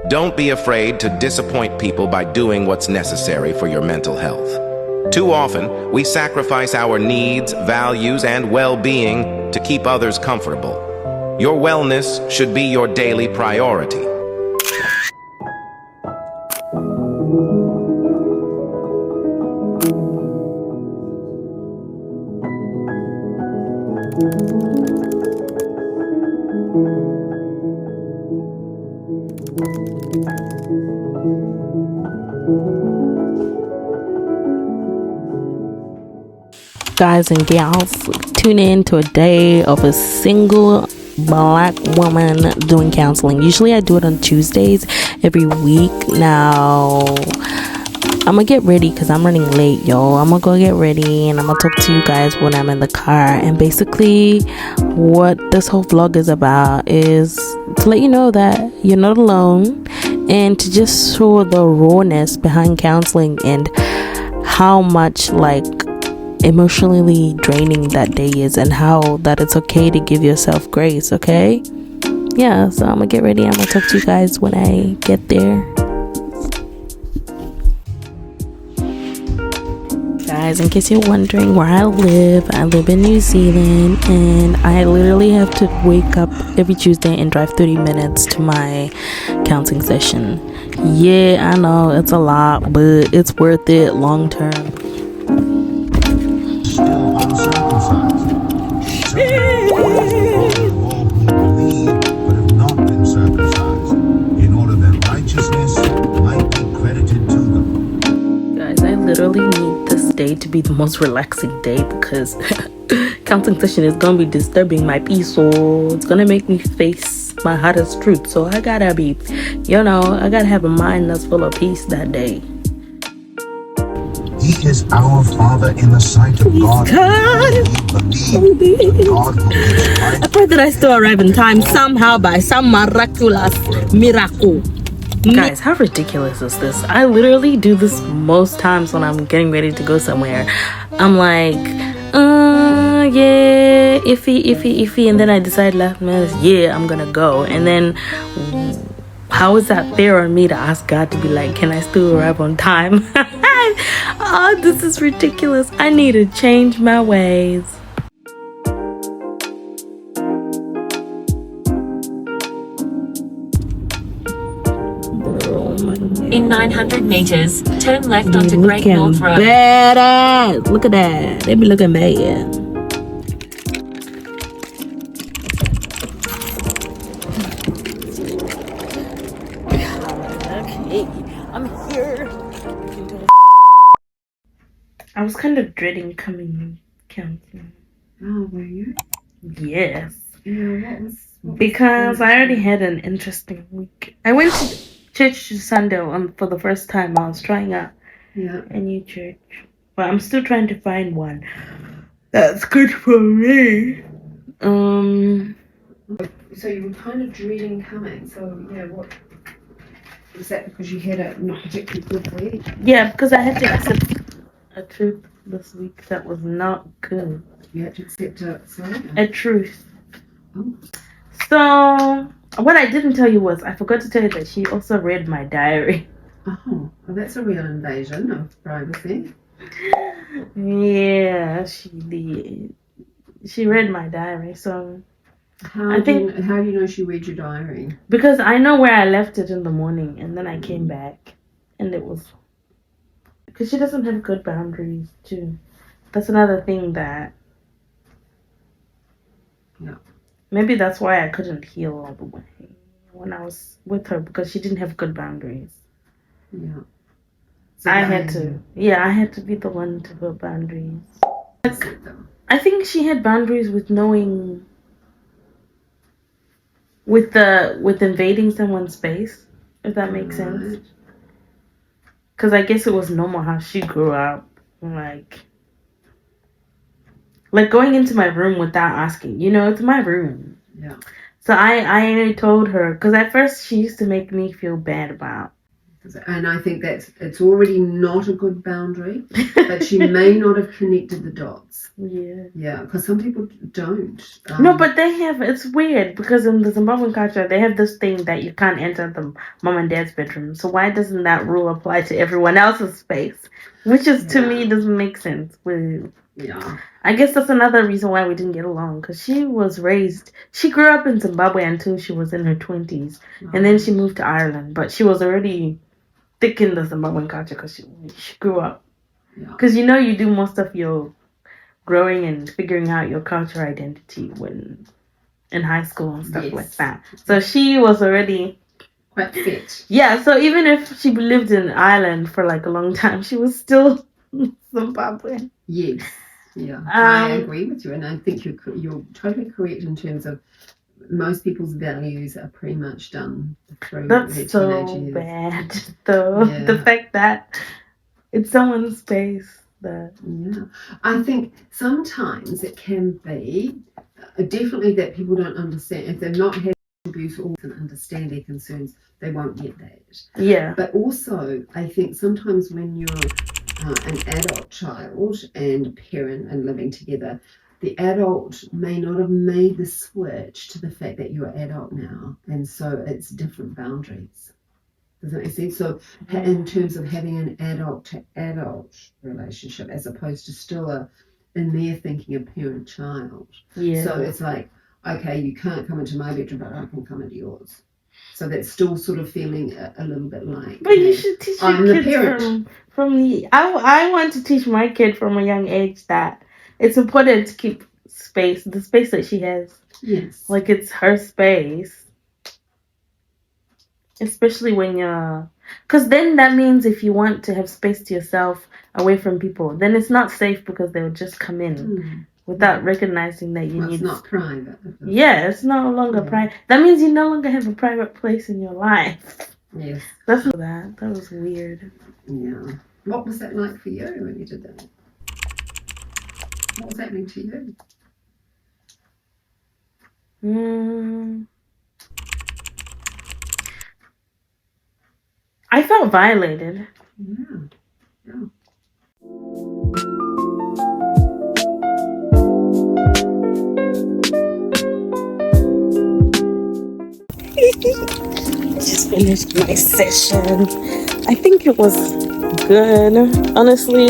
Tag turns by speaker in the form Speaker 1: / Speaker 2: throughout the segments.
Speaker 1: Don't be afraid to disappoint people by doing what's necessary for your mental health. Too often, we sacrifice our needs, values, and well-being to keep others comfortable. Your wellness should be your daily priority.
Speaker 2: Guys and gals, tune in to a day of a single black woman doing counseling. Usually I do it on Tuesdays every week. Now I'm gonna get ready because I'm running late, yo. I'm gonna go get ready and I'm gonna talk to you guys when I'm in the car. And basically what this whole vlog is about is to let you know that you're not alone, and to just show the rawness behind counseling and how much like emotionally draining that day is, and how that it's okay to give yourself grace. Okay, yeah, so I'm gonna get ready. I'm gonna talk to you guys when I get there. Guys, in case you're wondering where I live in New Zealand, and I literally have to wake up every Tuesday and drive 30 minutes to my counseling session. Yeah, I know it's a lot, but it's worth it long term.
Speaker 3: Still uncircumcised. All who believe but have not been circumcised, in order that righteousness might be credited to them.
Speaker 2: Guys, I literally need this day to be the most relaxing day because counseling session is gonna be disturbing my peace, so it's gonna make me face my hardest truth. So I gotta be, I gotta have a mind that's full of peace that day.
Speaker 3: He is our Father in the sight of God. We believe that God will give life.
Speaker 2: I pray that I still arrive in time somehow by some miraculous miracle. Guys, how ridiculous is this? I literally do this most times when I'm getting ready to go somewhere. I'm like, yeah, iffy, and then I decide last minute, yeah, I'm gonna go. And then how is that fair on me to ask God to be like, can I still arrive on time? Oh, this is ridiculous. I need to change my ways.
Speaker 4: In 900 meters, turn left onto Great North Road.
Speaker 2: Badass. Look at that. They be looking bad. Okay, I'm here. I was kind of dreading coming counseling.
Speaker 5: Oh, were you?
Speaker 2: Yes.
Speaker 5: Yeah,
Speaker 2: Because I already had an interesting week. I went to church Sunday for the first time. I was trying out a new church, but I'm still trying to find one that's good for me.
Speaker 5: So you were kind of dreading coming. So yeah, what was that? Because you had a not particularly good week?
Speaker 2: Yeah, because I had to accept a truth this week that was not good.
Speaker 5: You had to accept
Speaker 2: a truth.
Speaker 5: Oh.
Speaker 2: So what I didn't tell you was I forgot to tell you that she also read my diary.
Speaker 5: Oh, well, that's a real invasion of privacy.
Speaker 2: Yeah, she did. She read my diary, so
Speaker 5: How do you know she read your diary?
Speaker 2: Because I know where I left it in the morning, and then I came back, and it was because she doesn't have good boundaries too. That's another thing that.
Speaker 5: Yeah.
Speaker 2: Maybe that's why I couldn't heal all the way when I was with her, because she didn't have good boundaries.
Speaker 5: Yeah. So
Speaker 2: I had to be the one to put boundaries. I think she had boundaries with knowing, with invading someone's space, if that makes sense. Because I guess it was normal how she grew up, like going into my room without asking. It's my room.
Speaker 5: Yeah.
Speaker 2: So I told her, because at first she used to make me feel bad about
Speaker 5: And I think it's already not a good boundary, but she may not have connected the dots. Yeah, because some people don't.
Speaker 2: No, but they have, it's weird because in the Zimbabwean culture, they have this thing that you can't enter the mom and dad's bedroom. So why doesn't that rule apply to everyone else's space? Which is, to me, doesn't make sense.
Speaker 5: Yeah.
Speaker 2: I guess that's another reason why we didn't get along, because she grew up in Zimbabwe until she was in her 20s. And then she moved to Ireland, but she was already thick in the Zimbabwean culture because she grew up. Because you do most of your growing and figuring out your cultural identity when in high school and stuff like that. So she was already
Speaker 5: quite fit.
Speaker 2: Yeah, so even if she lived in Ireland for like a long time, she was still Zimbabwean.
Speaker 5: Yes. Yeah, I agree with you, and I think you're totally correct in terms of most people's values are pretty much done through their teenage years.
Speaker 2: Bad, though. Yeah. The fact that it's someone's space.
Speaker 5: I think sometimes it can be definitely that people don't understand. If they've not had abuse or understand their concerns, they won't get that.
Speaker 2: Yeah.
Speaker 5: But also, I think sometimes when you're an adult child and a parent and living together, the adult may not have made the switch to the fact that you're adult now, and so it's different boundaries. Does that make sense? So in terms of having an adult to adult relationship as opposed to still in their thinking a parent-child. Yeah. So it's like, okay, you can't come into my bedroom, but I can come into yours. So that's still sort of feeling a little bit like.
Speaker 2: But you should teach your kids from the. I want to teach my kid from a young age that it's important to keep the space that she has.
Speaker 5: Yes.
Speaker 2: Like it's her space. Especially when because then that means if you want to have space to yourself away from people, then it's not safe because they'll just come in without recognizing that you need.
Speaker 5: It's not private.
Speaker 2: Yeah, it's no longer private. That means you no longer have a private place in your life.
Speaker 5: Yes.
Speaker 2: That was weird.
Speaker 5: Yeah. What was that like for you when you did that? What was happening to you?
Speaker 2: I felt violated.
Speaker 5: Yeah.
Speaker 2: Just finished my session. I think it was good. Honestly,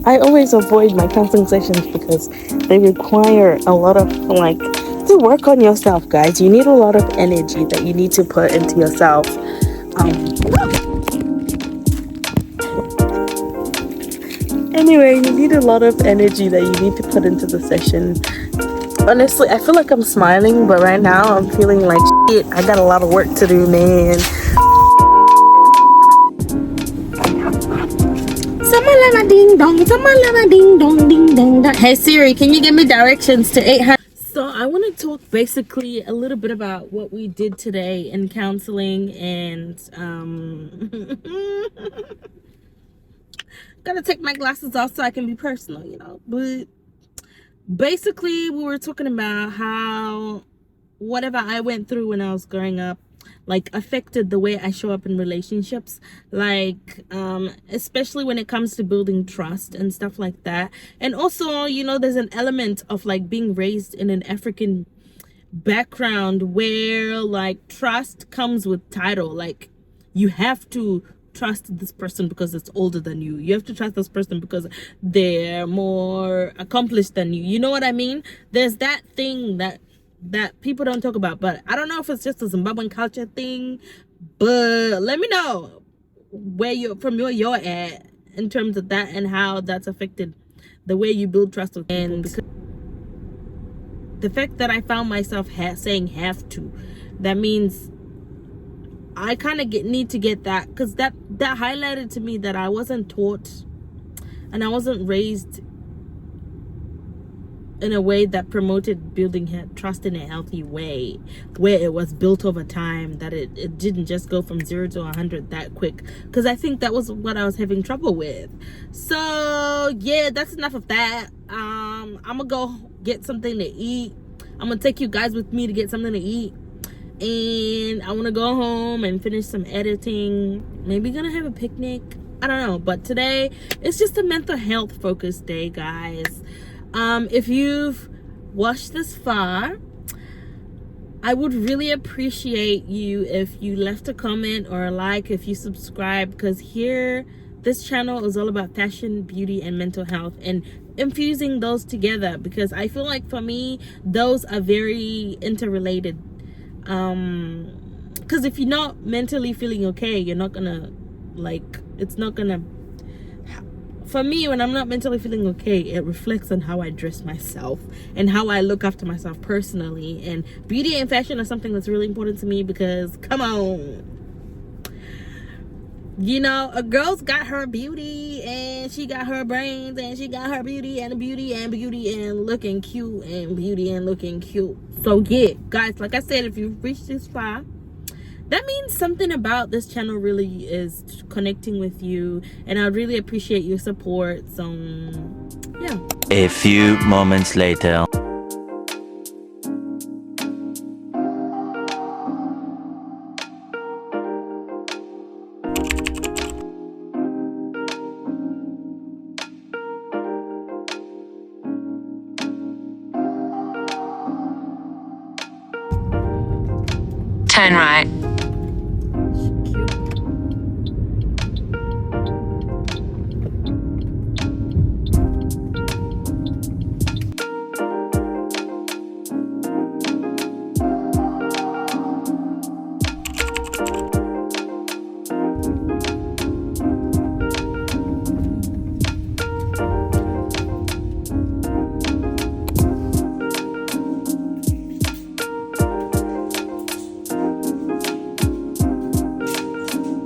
Speaker 2: I always avoid my counseling sessions because they require a lot of to work on yourself, guys. You need a lot of energy that you need to put into yourself. Anyway, you need a lot of energy that you need to put into the session. Honestly, I feel like I'm smiling, but right now I'm feeling like shit. I got a lot of work to do, man. Samalama ding dong, samalama ding dong, ding dong. Hey Siri, can you give me directions to 800? So I want to talk basically a little bit about what we did today in counseling and gotta take my glasses off so I can be personal, but basically we were talking about how whatever I went through when I was growing up affected the way I show up in relationships, especially when it comes to building trust and stuff like that. And also, there's an element of being raised in an African background where trust comes with title. You have to trust this person because it's older than you. You have to trust this person because they're more accomplished than you. You know what I mean? There's that thing that people don't talk about, but I don't know if it's just a Zimbabwean culture thing, but let me know where you're at in terms of that and how that's affected the way you build trust with people. And because the fact that I found myself saying have to, that means I kind of need to get that, because that highlighted to me that I wasn't taught and I wasn't raised in a way that promoted building trust in a healthy way, where it was built over time, that it didn't just go from 0 to 100 that quick, because I think that was what I was having trouble with. So yeah, that's enough of that. I'm gonna go get something to eat. I'm gonna take you guys with me to get something to eat, and I want to go home and finish some editing. Maybe gonna have a picnic, I don't know. But today it's just a mental health focused day, guys. If you've watched this far, I would really appreciate you if you left a comment or a like, if you subscribe, because here this channel is all about fashion, beauty, and mental health, and infusing those together, because I feel like for me those are very interrelated. Because if you're not mentally feeling okay, you're not gonna, like, it's not gonna, for me, when I'm not mentally feeling okay, it reflects on how I dress myself and how I look after myself personally. And beauty and fashion are something that's really important to me, because come on, you know, a girl's got her beauty and she got her brains and she got her beauty and beauty and beauty and looking cute and beauty and looking cute. So yeah, guys, like I said, if you've reached this far, that means something about this channel really is connecting with you, and I really appreciate your support. So yeah.
Speaker 6: A few moments later.
Speaker 7: Turn right.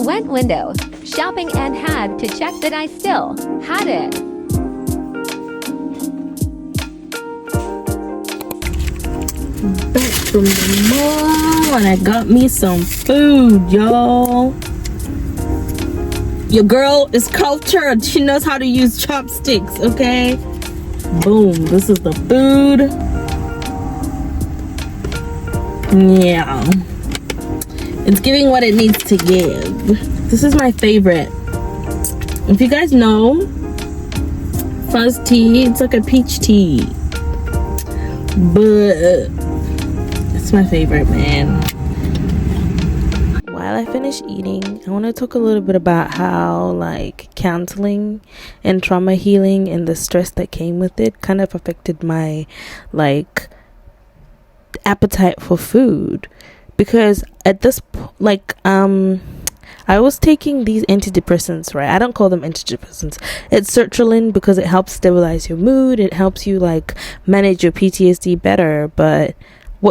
Speaker 8: Went window, shopping and had to check that I still had it.
Speaker 2: Back from the mall and I got me some food, y'all. Your girl is cultured. She knows how to use chopsticks, okay? Boom, this is the food. Yeah. It's giving what it needs to give. This is my favorite. If you guys know, fuzz tea, it's like a peach tea. But it's my favorite, man. While I finish eating, I want to talk a little bit about how, like, counseling and trauma healing and the stress that came with it kind of affected my, like, appetite for food. Because at this I was taking these antidepressants, right? I don't call them antidepressants. It's sertraline, because it helps stabilize your mood. It helps you, like, manage your PTSD better. But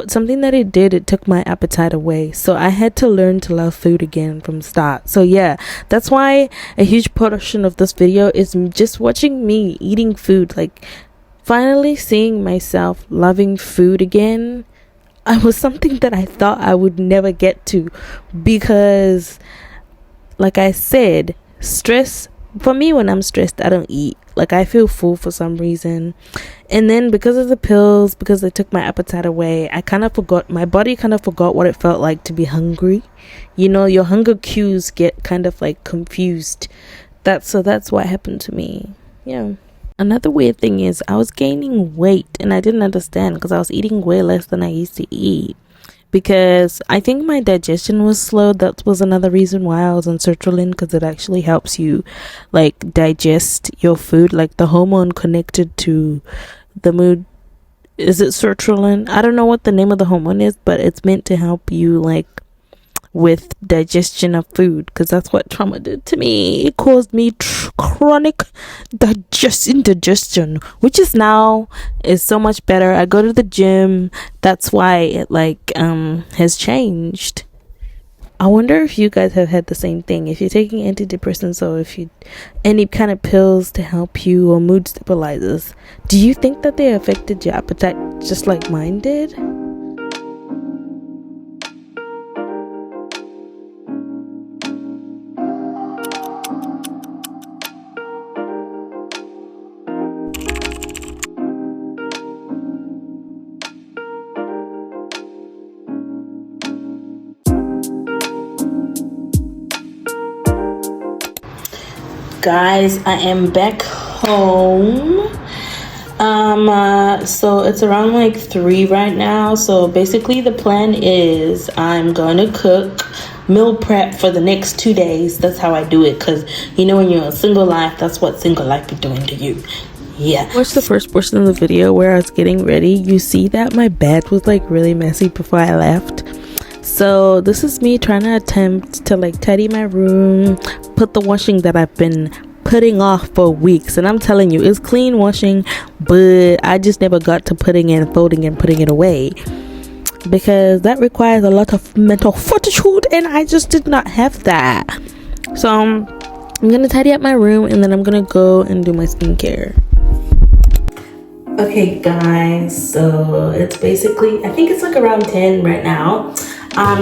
Speaker 2: something that it did, it took my appetite away. So I had to learn to love food again from start. So yeah, that's why a huge portion of this video is just watching me eating food, like finally seeing myself loving food again. I was something that I thought I would never get to, because, like I said, stress, for me, when I'm stressed, I don't eat. Like, I feel full for some reason. And then because of the pills, because they took my appetite away, my body kind of forgot what it felt like to be hungry. You know, your hunger cues get kind of like confused. That's what happened to me. Yeah. Another weird thing is I was gaining weight and I didn't understand, because I was eating way less than I used to eat. Because I think my digestion was slow. That was another reason why I was on sertraline, because it actually helps you, like, digest your food. Like, the hormone connected to the mood, is it sertraline? I don't know what the name of the hormone is, but it's meant to help you, like, with digestion of food, because that's what trauma did to me. It caused me chronic indigestion, which is so much better. I go to the gym. That's why it, like, has changed. I wonder if you guys have had the same thing, if you're taking antidepressants, or if you any kind of pills to help you, or mood stabilizers. Do you think that they affected your appetite just like mine did? Guys, I am back home. So it's around like 3 right now. So basically the plan is I'm going to cook, meal prep for the next 2 days. That's how I do it, because you know, when you're a single life, that's what single life be doing to you. Yeah. Watch the first portion of the video where I was getting ready. You see that my bed was like really messy before I left. So this is me trying to attempt to like tidy my room, put the washing that I've been putting off for weeks, and I'm telling you, it's clean washing, but I just never got to putting and folding and putting it away, because that requires a lot of mental fortitude, and I just did not have that. So I'm gonna tidy up my room, and then I'm gonna go and do my skincare. Okay guys, so it's basically, I think it's like around 10 right now.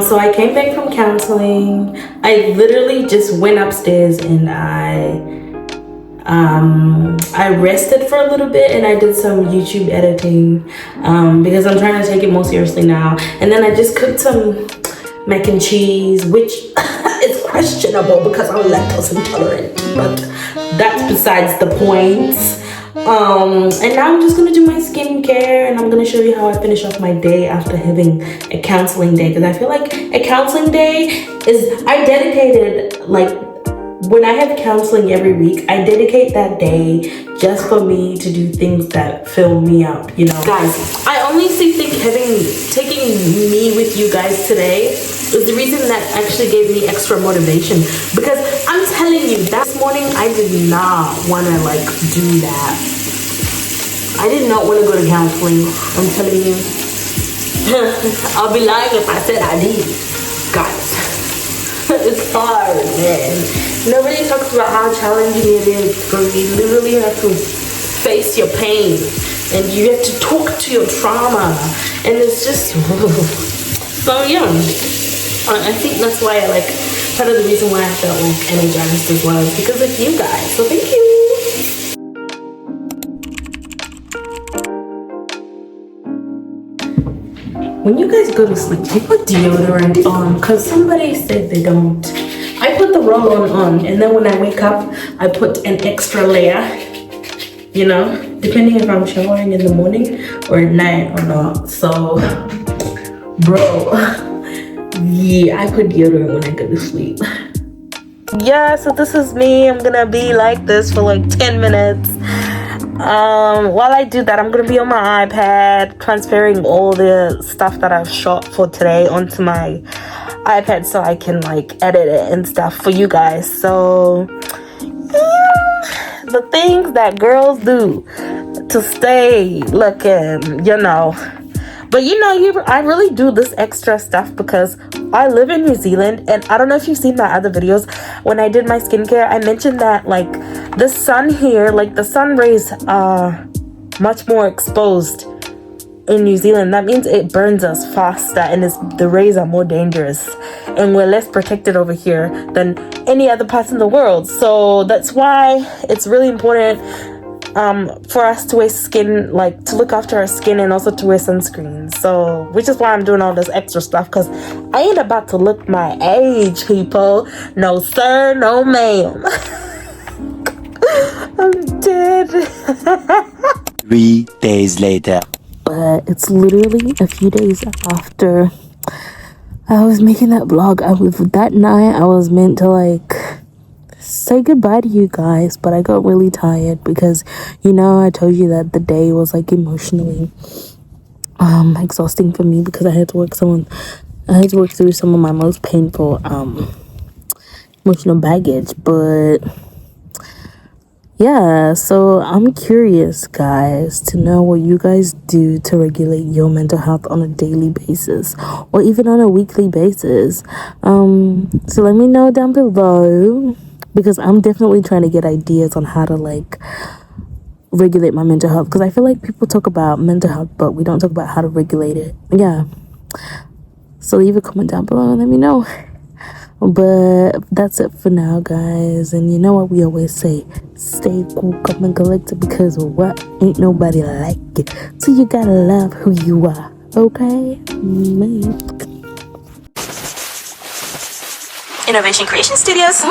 Speaker 2: So I came back from counseling. I literally just went upstairs and I rested for a little bit, and I did some YouTube editing because I'm trying to take it more seriously now. And then I just cooked some mac and cheese, which is questionable because I'm lactose intolerant, but that's besides the point. And now I'm just gonna do my skincare, and I'm gonna show you how I finish off my day after having a counseling day, because I feel like a counseling day is, I dedicated, like, when I have counseling every week, I dedicate that day just for me to do things that fill me up, you know. Guys, I only think taking me with you guys today is the reason that actually gave me extra motivation, because I'm telling you, that morning I did not want to like do that. I did not want to go to counseling. I'm telling you. I'll be lying if I said I did. Guys, it's hard, man. Nobody talks about how challenging it is, because you literally have to face your pain and you have to talk to your trauma, and it's just so yeah. I think that's why I like, part of the reason why I felt like energized as well is because of you guys. So thank you. When you guys go to sleep, do you put deodorant on? Because somebody said they don't. I put the roll-on on, and then when I wake up, I put an extra layer, you know, depending if I'm showering in the morning or at night or not. So, bro, yeah, I put deodorant when I go to sleep. Yeah, so this is me. I'm gonna be like this for like 10 minutes. While I do that, I'm gonna be on my iPad transferring all the stuff that I've shot for today onto my iPad so I can like edit it and stuff for you guys. So yeah, the things that girls do to stay looking, you know. But you know, I really do this extra stuff because I live in New Zealand, and I don't know if you've seen my other videos. When I did my skincare, I mentioned that like the sun here, like the sun rays are much more exposed in New Zealand. That means it burns us faster, and the rays are more dangerous, and we're less protected over here than any other parts in the world. So that's why it's really important for us to wear to look after our skin, and also to wear sunscreen. So, which is why I'm doing all this extra stuff, because I ain't about to look my age, people. No sir, no ma'am. I'm dead.
Speaker 6: 3 days later.
Speaker 2: But it's literally a few days after I was making that vlog. That night I was meant to like say goodbye to you guys, but I got really tired because, you know, I told you that the day was like emotionally exhausting for me, because I had to work through some of my most painful emotional baggage. But yeah, so I'm curious, guys, to know what you guys do to regulate your mental health on a daily basis or even on a weekly basis. So let me know down below, because I'm definitely trying to get ideas on how to like regulate my mental health, because I feel like people talk about mental health but we don't talk about how to regulate it. Yeah, so leave a comment down below and let me know. But that's it for now, guys, and you know what we always say, stay cool, calm, and collected, because what, ain't nobody like it, so you gotta love who you are, okay?
Speaker 9: Innovation Creation Studios.